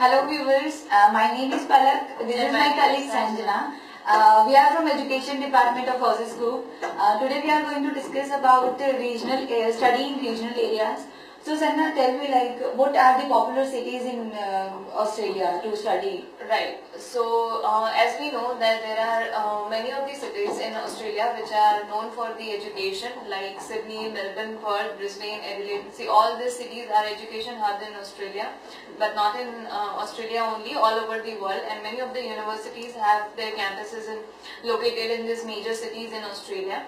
Hello viewers, my name is Palak. This is my colleague Sanjana. We are from Education Department of Houses Group. Today we are going to discuss about regional study in regional areas. So Sanjana, tell me what are the popular cities in Australia to study? Right. So, as we know that there are many of the cities in Australia which are known for the education, like Sydney, Melbourne, Perth, Brisbane, Adelaide. See, all these cities are education hubs in Australia, but not in Australia only, all over the world. And many of the universities have their campuses located in these major cities in Australia.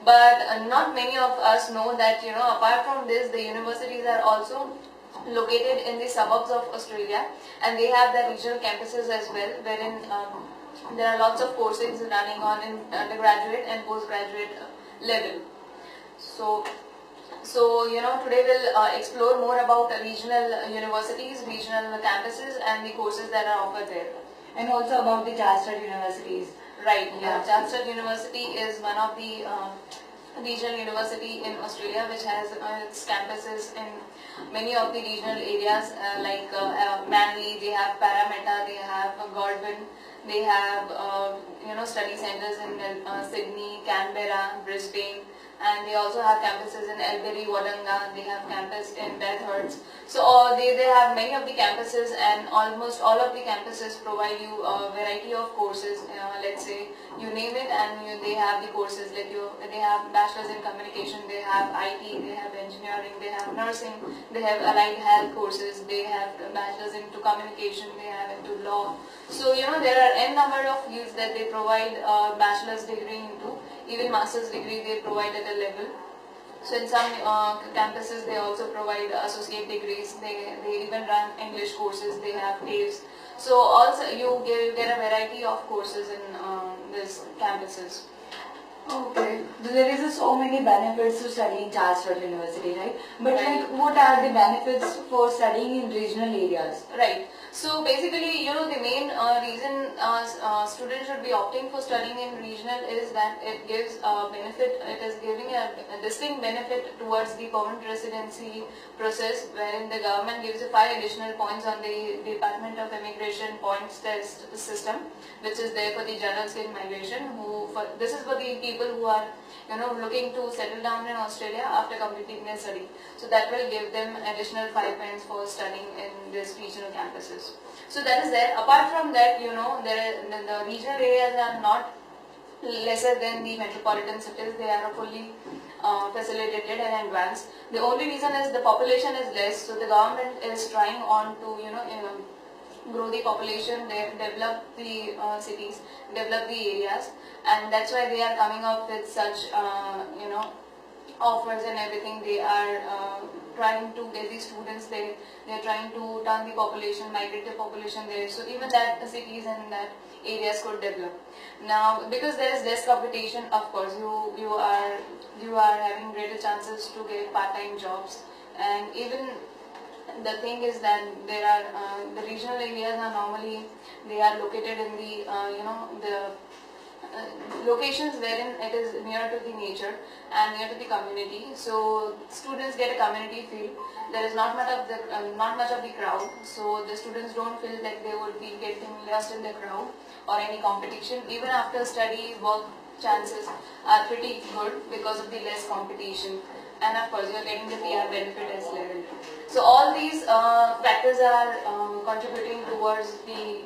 But not many of us know that, apart from this, the universities are also located in the suburbs of Australia, and they have their regional campuses as well, wherein there are lots of courses running on in undergraduate and postgraduate level. So today we'll explore more about regional universities, regional campuses, and the courses that are offered there. And also about the Chatsworth universities. Right, yeah. Chatsworth University is one of the regional university in Australia which has its campuses in many of the regional areas like Manly, they have Parramatta, they have Godwin, they have study centers in Sydney, Canberra, Brisbane, and they also have campuses in Albury, Wodonga, they have campus in Bathurst. So they have many of the campuses, and almost all of the campuses provide you a variety of courses. Let's say you name it and they have the courses. They have bachelor's in communication, they have IT, they have engineering, they have nursing, they have allied health courses, they have bachelor's into communication, they have into law. So there are n number of fields that they provide bachelor's degree into. Even master's degree they provide at a level. So in some campuses they also provide associate degrees. They even run English courses. They have TAFEs. So also you get a variety of courses in these campuses. Okay, there is so many benefits to studying Chatsworth University, right? But what are the benefits for studying in regional areas? Right. So basically, the main reason students should be opting for studying in regional is that it gives a benefit. It is giving a distinct benefit towards the permanent residency process, wherein the government gives you 5 additional points on the Department of Immigration points test system, which is there for the general skilled migration. This is for the people who are looking to settle down in Australia after completing their study. So that will give them additional 5 points for studying in these regional campuses. So that is there. Apart from that, the regional areas are not lesser than the metropolitan cities. They are fully facilitated and advanced. The only reason is the population is less. So the government is trying on to grow the population, develop the cities, develop the areas, and that's why they are coming up with such offers and everything. They are trying to get the students there. They are trying to turn the population, migrate the population there. So even that the cities and that areas could develop. Now, because there is less competition, of course, you are having greater chances to get part-time jobs, and even the thing is that there are the regional areas are normally they are located in the the locations wherein it is near to the nature and near to the community. So students get a community feel. There is not much of the crowd. So the students don't feel like they would be getting lost in the crowd or any competition. Even after study, work chances are pretty good because of the less competition. And of course, you are getting the PR benefit as well. So all these factors are contributing towards the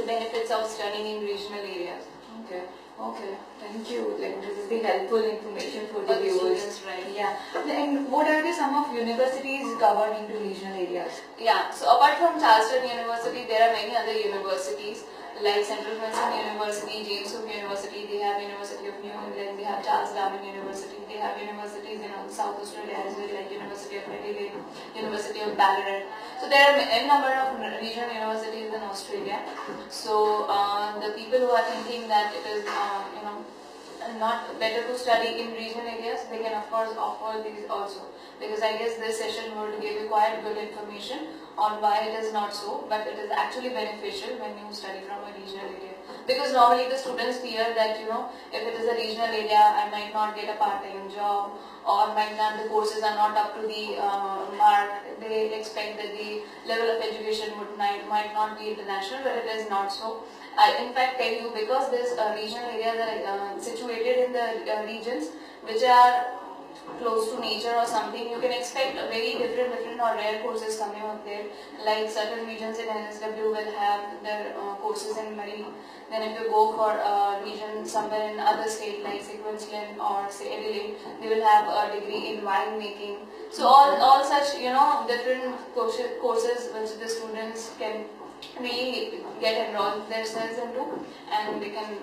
benefits of studying in regional areas. Okay, thank you. This is the helpful information for the viewers. Students, right? Yeah. Then what are the some of universities covered into regional areas? Yeah. So apart from Charleston University, there are many other universities like Central Queensland University, James Cook University. They have University of New England. They have Charles Darwin University. They have universities in South Australia as well, like University of Adelaide, University of Ballarat. So there are a number of regional universities in Australia. So the people who are thinking that it is not better to study in regional areas, they can of course offer these also, because I guess this session would give you quite good information on why it is not so, but it is actually beneficial when you study from a regional area. because normally the students fear that, you know, if it is a regional area, I might not get a part-time job, or might not, the courses are not up to the mark. They expect that the level of education might not be international, but it is not so. I in fact tell you, because these regional areas are situated in the regions which are close to nature or something, you can expect a very different or rare courses coming up there. Like certain regions in NSW will have their courses in marine. Then if you go for a region somewhere in other state like say Queensland or say Adelaide, they will have a degree in wine making. So all such, you know, different courses which the students can really get enrolled themselves into, and they can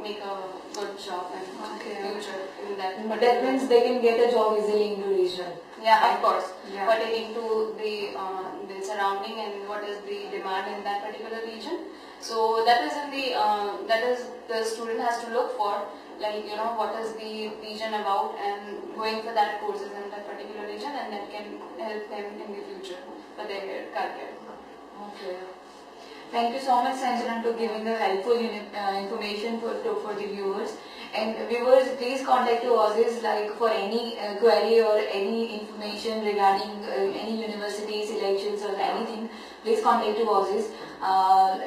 make a good job and future in that. But that means they can get a job easily into regional. Yeah, of course. Yeah. Pertaining to the surrounding and what is the demand in that particular region. So that is in the that is the student has to look for, like, you know, what is the region about, and going for that courses in that particular region, and that can help them in the future for their career. Okay. Thank you so much, Sanjana, for giving the helpful information for the viewers. And viewers, please contact to us like for any query or any information regarding any university selections or anything. Please contact to us. Our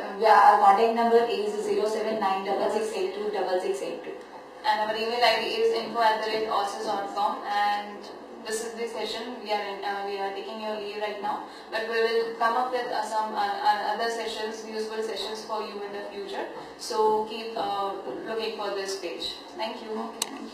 contact number is 07966826682. And our email ID is info@ausis.com, and this is the session. We are taking your leave right now, but we will come up with some other sessions, useful sessions for you in the future. So keep looking for this page. Thank you. Okay, thank you.